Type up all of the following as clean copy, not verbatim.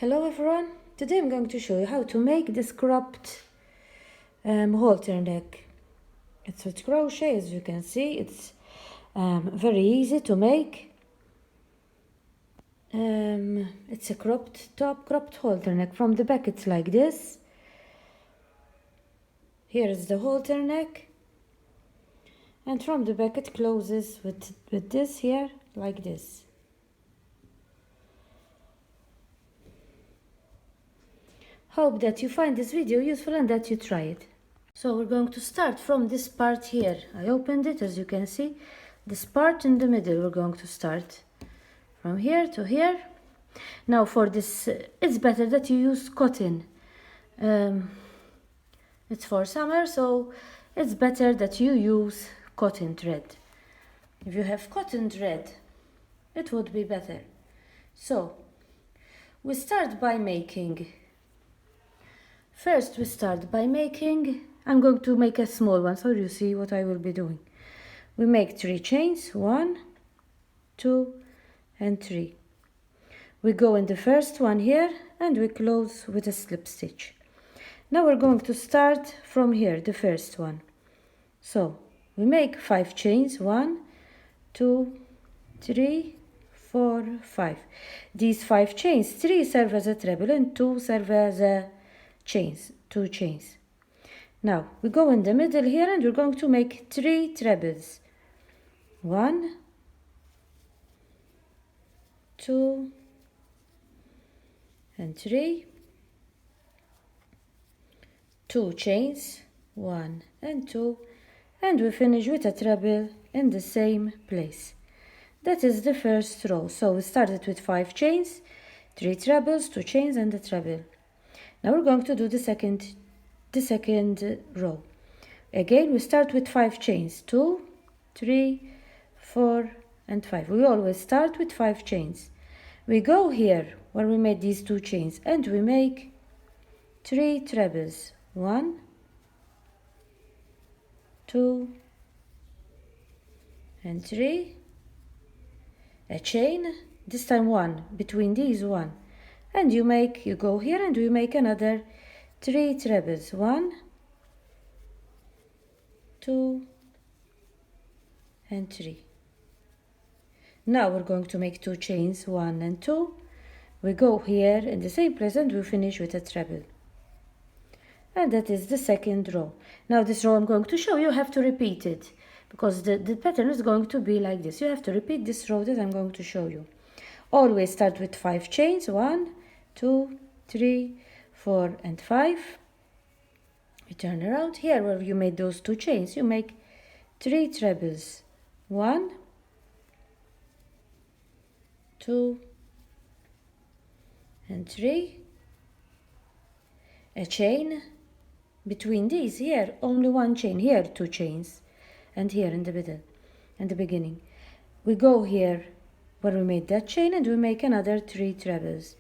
Hello everyone, today I'm going to show you how to make this cropped halter neck. It's with crochet, as you can see. It's very easy to make. It's a cropped top, cropped halter neck. From the back it's like this. Here is the halter neck, and from the back it closes with this here, like this. Hope that you find this video useful and that you try it. So we're going to start from this part here. I opened it, as you can see. This part in the middle, we're going to start from here to here. Now for this, it's better that you use cotton. It's for summer, so it's better that you use cotton thread. If you have cotton thread, it would be better. So we start by making. First we start by making, I'm going to make a small one so you see what I will be doing. We make 3 chains, 1, 2 and 3. We go in the first one here and we close with a slip stitch. Now we're going to start from here, the first one. So we make 5 chains, 1, 2, 3, 4, 5. These 5 chains, 3 serve as a treble and 2 serve as a chains, 2 chains. Now we go in the middle here and we're going to make 3 trebles. 1, 2 and 3. 2 chains, 1 and 2, and we finish with a treble in the same place. That is the first row. So we started with 5 chains, 3 trebles, 2 chains and a treble. Now we're going to do the second row. Again, we start with 5 chains, 2, 3, 4 and 5. We always start with 5 chains. We go here where we made these 2 chains and we make 3 trebles. 1, 2 and 3. A chain, this time 1, between these 1. And you go here and we make another 3 trebles. 1, 2 and 3. Now we're going to make 2 chains, 1 and 2. We go here in the same place and we finish with a treble. And that is the second row. Now this row I'm going to show you, have to repeat it because the pattern is going to be like this. You have to repeat this row that I'm going to show you. Always start with 5 chains, 1, 2, 3, 4 and 5. You turn around here where you made those 2 chains. You make 3 trebles. 1, 2 and 3. A chain. Between these here, only 1 chain. Here 2 chains. And here in the middle, in the beginning. We go here where we made that chain and we make another 3 trebles.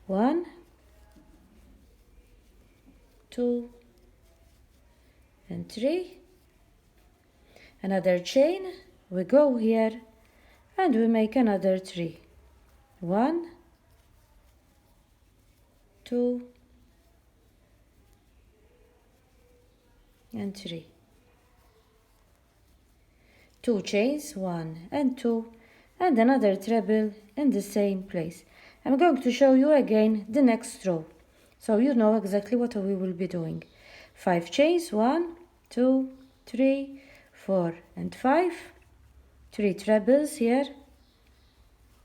1, 2 and 3. Another chain. We go here and we make another 3. 1, 2 and 3. 2 chains, 1 and 2, and another treble in the same place. I'm going to show you again the next row, so you know exactly what we will be doing. 5 chains, 1, 2, 3, 4 and 5. 3 trebles here.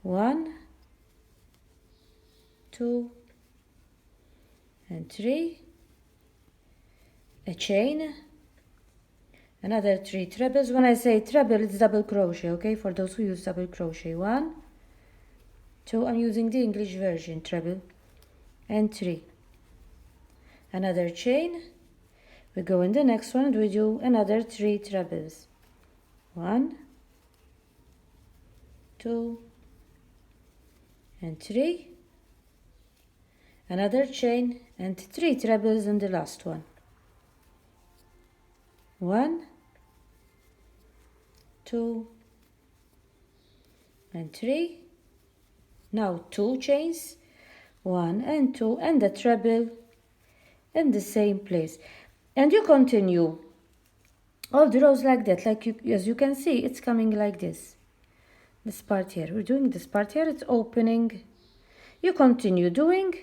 1, 2 and 3. A chain. Another 3 trebles. When I say treble, it's double crochet, okay? For those who use double crochet. 1, 2, I'm using the English version, treble, and 3. Another chain. We go in the next one and we do another 3 trebles. 1, 2 and 3. Another chain and 3 trebles in the last one. 1, 2 and 3. Now 2 chains, 1 and 2, and the treble in the same place. And you continue all the rows like that, as you can see, it's coming like this. This part here, we're doing this part here, it's opening. You continue doing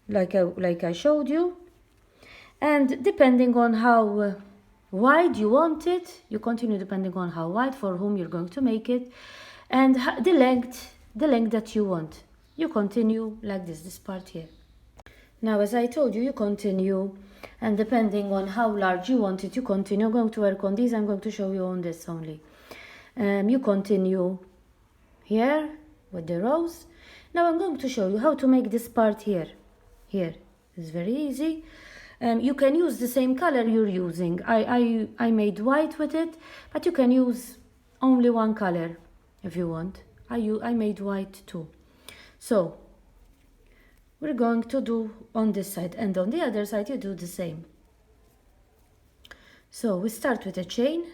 like I showed you, and depending on how wide you want it, you continue depending on how wide, for whom you're going to make it, and the length that you want. You continue like this part here. Now, as I told you, you continue, and depending on how large you want it, you continue. I'm going to work on these. I'm going to show you on this only. You continue here with the rows. Now I'm going to show you how to make this part here. Here is very easy. You can use the same color you're using. I made white with it, but you can use only one color if you want. I made white too. So we're going to do on this side, and on the other side you do the same. So we start with a chain.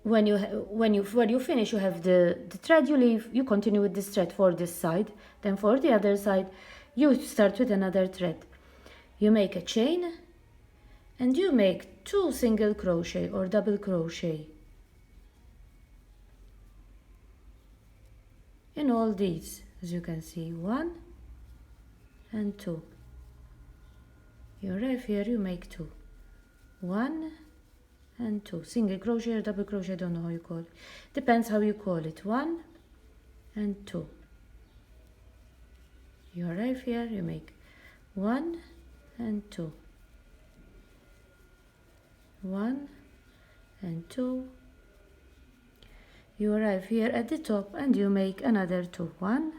When you finish, you have the thread, you continue with this thread for this side. Then for the other side, you start with another thread. You make a chain, and you make 2 single crochet or double crochet in all these, as you can see, 1 and 2. You arrive here, you make 2, 1 and 2, single crochet or double crochet, I don't know how you call it, depends how you call it, 1 and 2. You arrive here, you make 1 and 2, 1 and 2. You arrive here at the top, and you make another 2, 1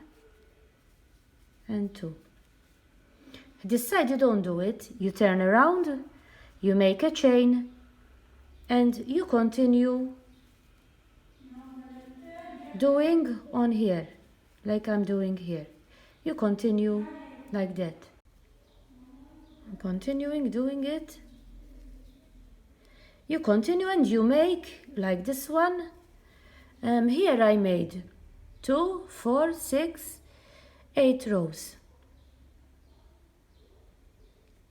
and 2. This side you don't do it, you turn around, you make a chain, and you continue doing on here, like I'm doing here. You continue like that. Continuing doing it. You continue and you make like this one. Here I made 2, 4, 6, 8 rows.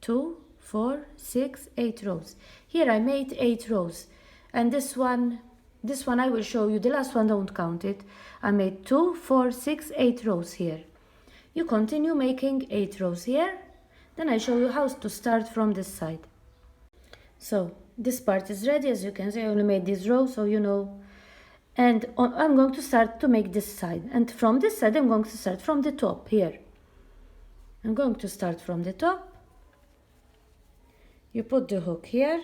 2, 4, 6, 8 rows. Here I made 8 rows, and this one I will show you. The last one, don't count it. I made 2, 4, 6, 8 rows here. You continue making 8 rows here. Then I show you how to start from this side. So this part is ready. As you can see, I only made this row, so you know. And I'm going to start to make this side, and from this side I'm going to start from the top here. I'm going to start from the top. You put the hook here,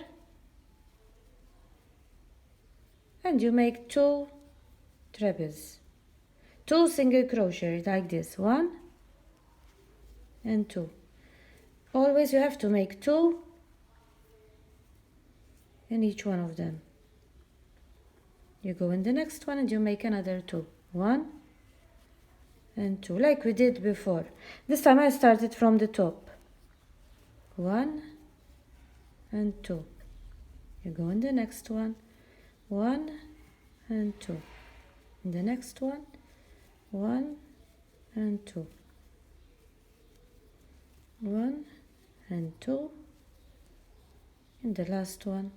and you make 2 trebles, 2 single crochet like this, 1 and 2. Always you have to make 2 in each one of them. You go in the next one and you make another 2, 1 and 2, like we did before. This time I started from the top, 1 and 2. You go in the next one, 1 and 2. In the next one, 1 and 2. 1 and 2. In the last one,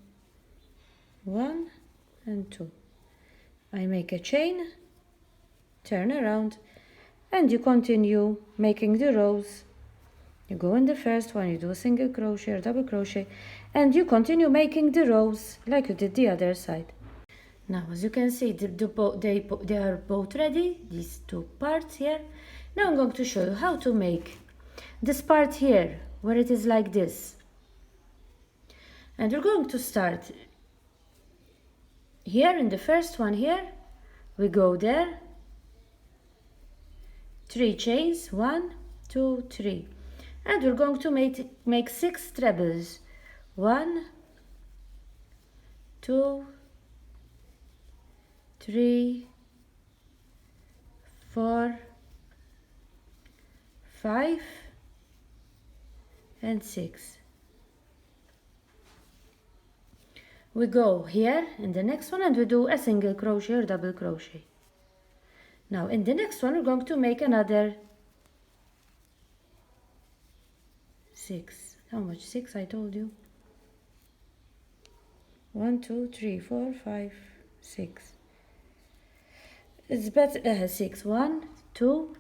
1 and 2. I make a chain, turn around, and you continue making the rows. You go in the first one, you do a single crochet or double crochet, and you continue making the rows like you did the other side. Now, as you can see, they are both ready, these 2 parts here. Now I'm going to show you how to make this part here, where it is like this. And we're going to start here in the first one here. We go there, 3 chains, 1, 2, 3. And we're going to make 6 trebles, 1, 2, 3, 4, 5, and 6. We go here in the next one and we do a single crochet or double crochet. Now in the next one we're going to make another 6. How much? 6, I told you. 1, 2, 3, 4, 5, 6. It's better. 6. 1, 2,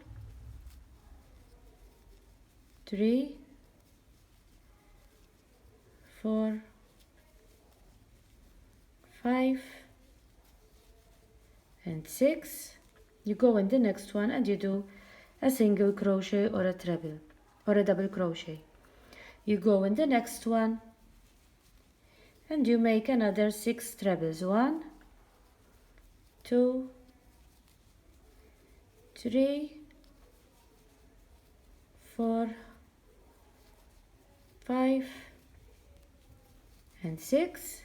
3, 4, 5, and 6. You go in the next one and you do a single crochet or a treble or a double crochet. You go in the next one and you make another 6 trebles. 1, 2, 3, 4, 5, and 6.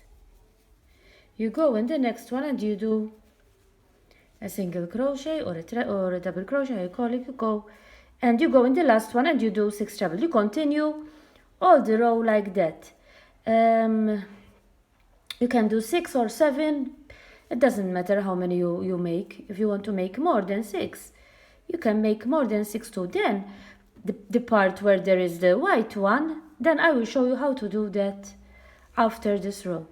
You go in the next one and you do a single crochet or a double crochet, how you call it. You go and you go in the last one and you do 6 trebles. You continue all the row like that. You can do 6 or 7. It doesn't matter how many you make. If you want to make more than 6, you can make more than 6 too. Then the part where there is the white one, then I will show you how to do that after this row.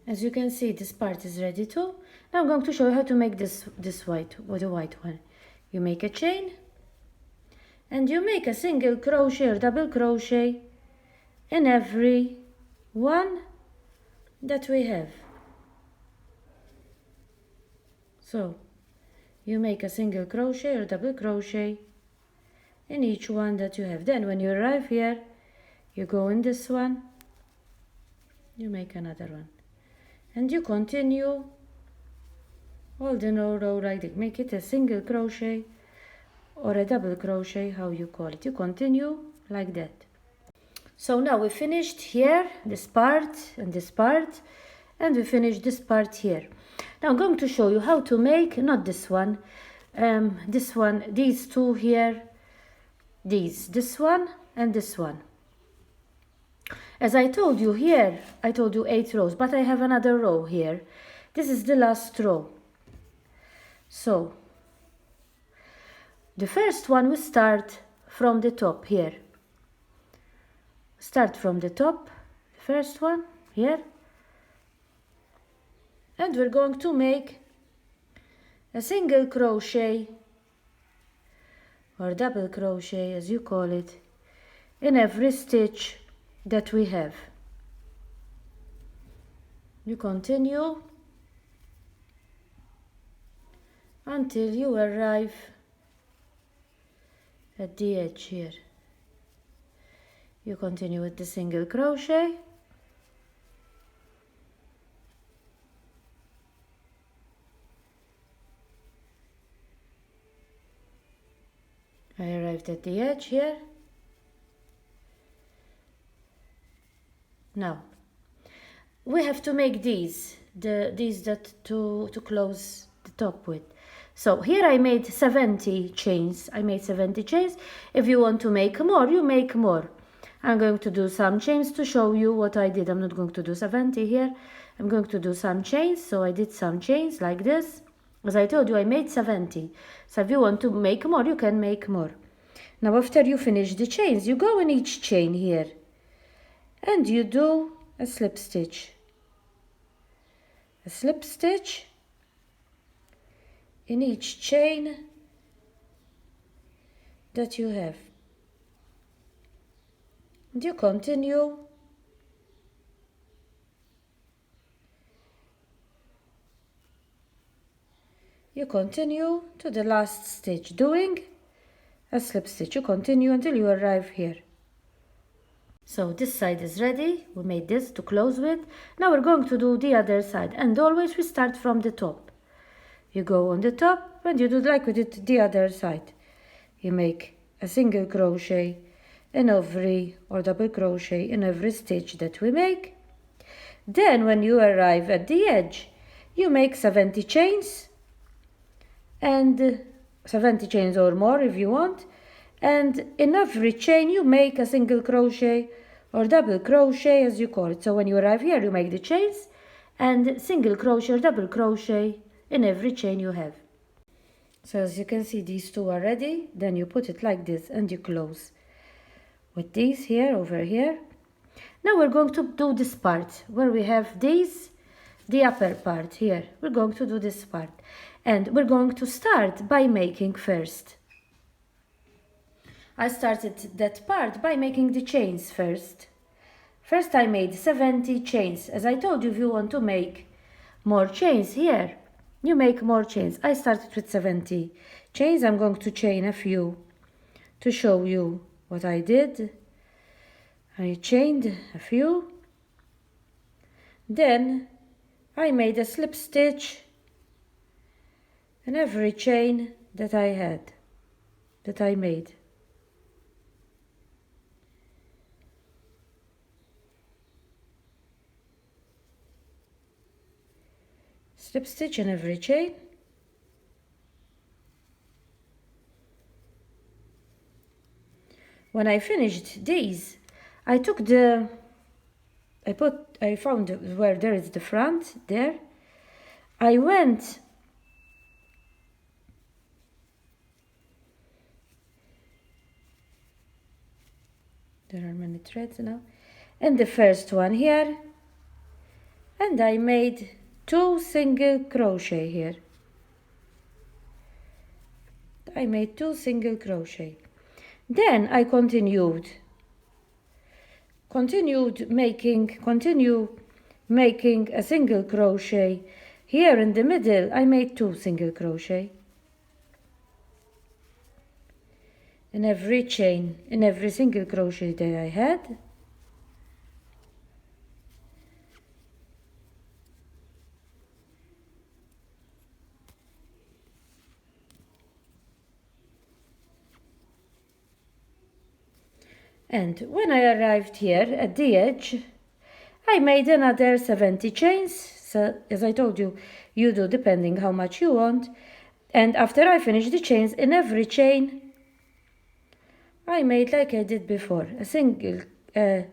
As you can see, this part is ready too. Now I'm going to show you how to make this white, or the white one. You make a chain and you make a single crochet or double crochet in every one that we have. So you make a single crochet or double crochet in each one that you have. Then when you arrive here, you go in this one, you make another one, and you continue all the row like that. Make it a single crochet or a double crochet, how you call it. You continue like that. So now we finished here this part and this part, and we finished this part here. Now I'm going to show you how to make, not this one, this one, these two here, this one and this one. As I told you here, I told you 8 rows, but I have another row here. This is the last row. So the first one we start from the top here. Start from the top, the first one here, and we're going to make a single crochet or double crochet, as you call it, in every stitch that we have. You continue until you arrive at the edge here. You continue with the single crochet, I arrived at the edge here. Now we have to make these that to close the top with. So here I made 70 chains. I made 70 chains. If you want to make more, you make more. I'm going to do some chains to show you what I did. I'm not going to do 70 here. I'm going to do some chains. So I did some chains like this. As I told you, I made 70. So if you want to make more, you can make more. Now after you finish the chains, you go in each chain here and you do a slip stitch. A slip stitch in each chain that you have. And you continue to the last stitch doing a slip stitch. You continue until you arrive here. So this side is ready. We made this to close with. Now we're going to do the other side, and always we start from the top. You go on the top and you do like we did the other side. You make a single crochet in every, or double crochet in every stitch that we make. Then when you arrive at the edge, you make 70 chains, and 70 chains or more if you want, and in every chain you make a single crochet or double crochet, as you call it. So when you arrive here, you make the chains and single crochet or double crochet in every chain you have. So as you can see, these two are ready. Then you put it like this and you close with these here over here. Now we're going to do this part where we have these, the upper part here. We're going to do this part, and we're going to start by making first. I started that part by making the chains first. First I made 70 chains. As I told you, if you want to make more chains here, you make more chains. I started with 70 chains. I'm going to chain a few to show you what I did. I chained a few. Then I made a slip stitch in every chain that I made. Slip stitch in every chain. When I finished these, I found where there is the front there. I went there are many threads now, and the first one here, and I made 2 single crochet here. I made 2 single crochet. Then I continue making a single crochet. Here in the middle I made 2 single crochet. In every chain, in every single crochet that I had. And when I arrived here at the edge, I made another 70 chains. So, as I told you, you do depending how much you want. And after I finished the chains, in every chain, I made like I did before, a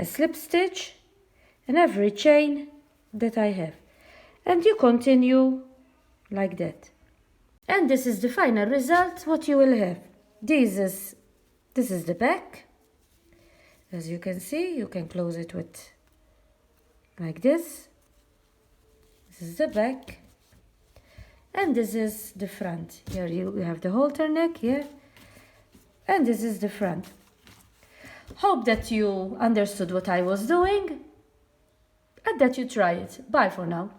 slip stitch in every chain that I have. And you continue like that. And this is the final result, what you will have. This is the back. As you can see, you can close it with like this. This is the back. And this is the front. Here you have the halter neck here. And this is the front. Hope that you understood what I was doing and that you try it. Bye for now.